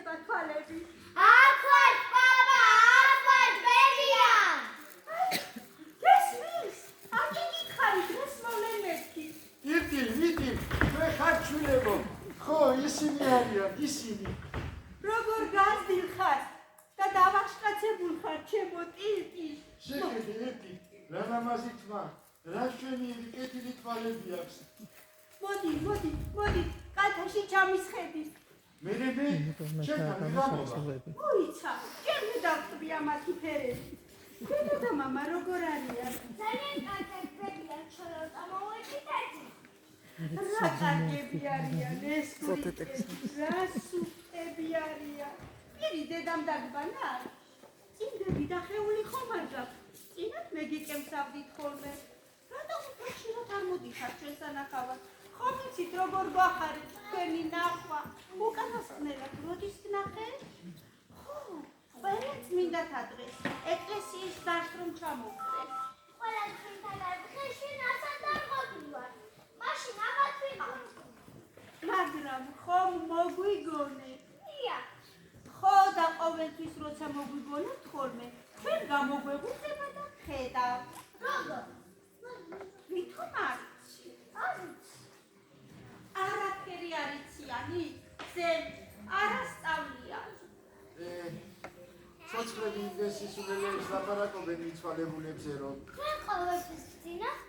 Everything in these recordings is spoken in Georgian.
ეხება თვალები. აქვთ ბაბა, აქვთ ბებია. გესმის? აქ გითხარი დღეს მოვლენ მეთქი. ირტი, მე ხარ ჩულებო. ხო, ისინი არიან, ისინი. როგორ გაზდილ ხარ და დავაშკაცებულ ხარ ჩემო ტირტი. შეხედე ირტი, რა მამაზი თმა, რა შვენიერი კეთილი თვალები აქვს. მოდი, კალთაში ჩამისხედი. მე ჩემთან გამოვა. მოიცა, ჩემი დავტვი ამათი ფერები. დედა და მამა როგორ არიან? ძალიან კარგად ბებია, ჩოლო წამოვეჭით ერთი. რა კარგები არიან ეს გულები, რა სუფტები არიან. პირი დედამ დაგბანა? წინდები დახეული ხომ არ გაქვს? წინათ მე გიკემსავდით ხოლმე. რატომ ხშირად არ მოდიხარ ჩვენს ანახავად? ხომ იცით როგორ გვახარეთ თქვენი ნახვა? უკანასკნელად როდის გნახე? ხო, ყველაც მინდათა დღეს ეკლესიის დასრომ ჩამოვხდეთ. ყველა თქვენთან არ დღეში ნასად არ ყოფილვარ. მაშინ ამათ ვიყავთ. მაგრამ ხომ მოგვიგონე? ია. ხო და ყოველთვის როცა მოგვიგონებთ ხოლმე, ჩვენ გამოგვეღუწება და ხედავთ. როგორ? ვითომ არ იცი? არ ვიცი. არაფერი არ იციანი? ძემ არასწავლია. ცოცხლები იმდეს ისულელებს ლაპარაკობენ მიცვალებულებზე რომ თქვენ ყოველთვის გძინავთ?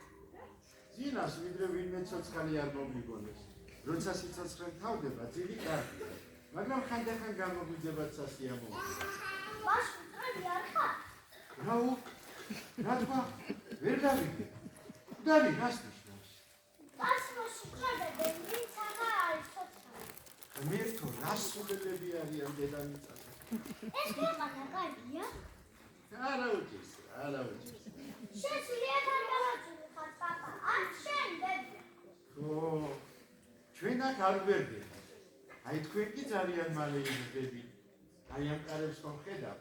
ძინავს ვიდრე ვინმე ცოცხალი არ მოგვიგონეს. როცა სიცოცხლე თავდება, ძილი კარგია. მაგრამ ხანდახან გამოგვიძებათ სასიამოვნო. მაშინ წრები არ ხარ? რა თქვა? ვერ დავიგე. დარი რას ნიშნავს? გასმოში ხედავენ, ვინც აღარ არის ცოცხალი. მე თუ რას სულელები არიან დედამიწაზე? ეს ქვეყანა კარგია? არა უჭირს. შენ სულიად არ გავაჩინე ხარ, პაპა, ან შენ ბებია. ხო, ჩვენ აქ არ გვერდებით. აი თქვენ კი ძალიან მალე იზრდები. აი ამ კარებს ხომ ხედავ?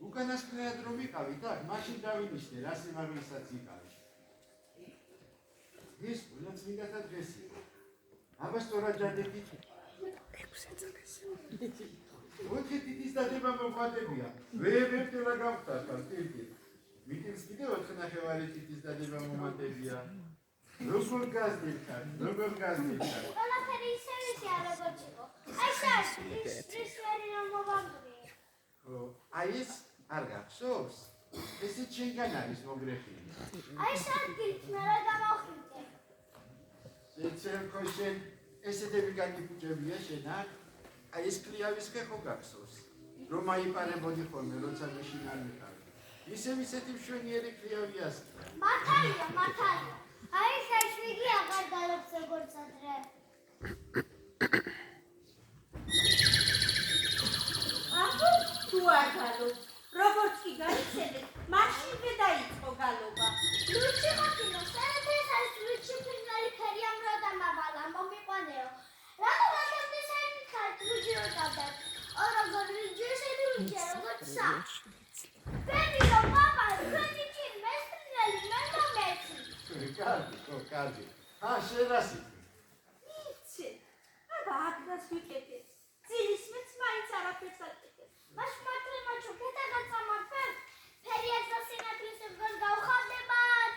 უკანასკნელად რომ ვიყავით აქ, მაშინ დავინიშნე, რა სიმაღლესაც იყავით. ეს ყველა წმინდათა დღეს იყო. აბა სწორად დადებით. 6 წელს. ოთხი თითის დადება მოხდებია. ვეებებთ რა გავხსნათ, ტირტი. მიტინს კიდევ 4 ნახევარი თითის დადება მომატებია. როგორ გაზდიხარ? ყველაფერი ისევ ისეა როგორც იყო. აი ეს ვერი რომ მოვაგდრიე. ხო, აი ეს არ გახსოვს? ესეც შენგან არის მოგრეხილი. აი ეს ადგილით მე რა გამოვხილდე. შეცენ ხო შენ ესეთები გაგიფუჭებია შენ აქ? აი ეს კლიავის ხე გახსოვს? რომ აიპარებოდი ხოლმე, როცა მეშინ არ მიყავი. ისევ ისეთი მშვენიერი კლიავი ასწრა. მართალია. აი შეშვიგი აღარ დალობს როგორც ადრე. აბა, თუ არ გალობ, როგორც კი გაიცემეთ, მაშინვე დაიწყო გალობა. ლუჩი მოკინო, სერაფეს არის ლუჩი ფინალი ფერი ამ რა დამავალა, მომიყვანეო. რატომ ახლა ესენი ხარ ლუჩი როდავდათ? ოროგორ ვიჯესები ლუჩი როგორც სა. ბები რომ პაპა, თქვენი ჩინ მესტრინელი მე მომეცი. კარგი. შენ რას იტყვი? იცი, აბა აქაც ვიკეთე. ძილისმეც მაინც არაფერს არ იკეთებს. მაშინ მართლა მაჩო, გადაგაცამართ? ფერიას და სინათლის უბრალოდ გავხარდებათ.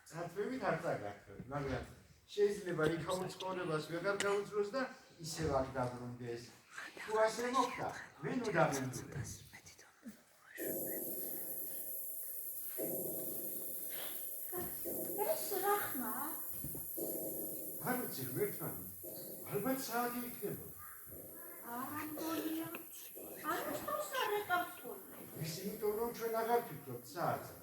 წარწმევით არ წაგახსოვთ, მაგრამ შეიძლება იქაურ ცხოვრებას ვეღარ გაუძლოს და ისევ არ დაბრუნდეს. თუ ასე მოხდა, მე ნუ დაბრუნდები. ეს რა ხმა? არ ვიცი, ღმერთმანი, ალბათ საათი იქნება. არა მგონია. არასდროს არ ეკავს ხოლმე. ის იმიტომ, რომ ჩვენ აღარ ვფიქრობთ საათზე.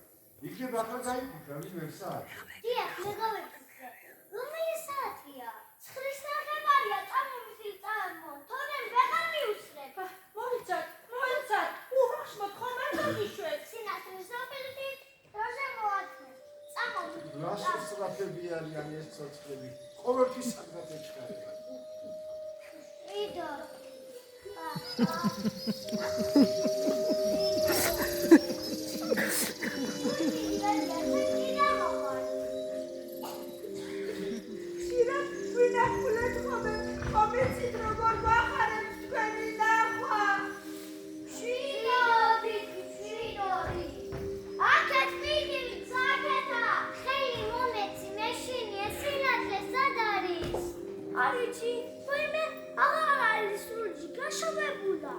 იქნებ ახლა გაიფიქრა ვინმე საათი. დიახ, მე გავიფიქრე. რომელი საათია? 9:30-ია, წამოვიდით წამო. თორემ ვეღარ მიუსწრებ. მოიცად, ურაშმოთ ხომ არ გაგიშვებს. სინათლის ოფილდით, როზე მოაწყე. წამოვიდით. რასო სწრაფები არიან ეს ცოცხლები. ყოველთვის სადღაც ეჩქარება. იდო. ვინახულეთ ხომ იცით როგორ გვახარებს თქვენი ნახვა? არ იცი, ვაიმე აღარ არის სრუჯი გაშოვებულა.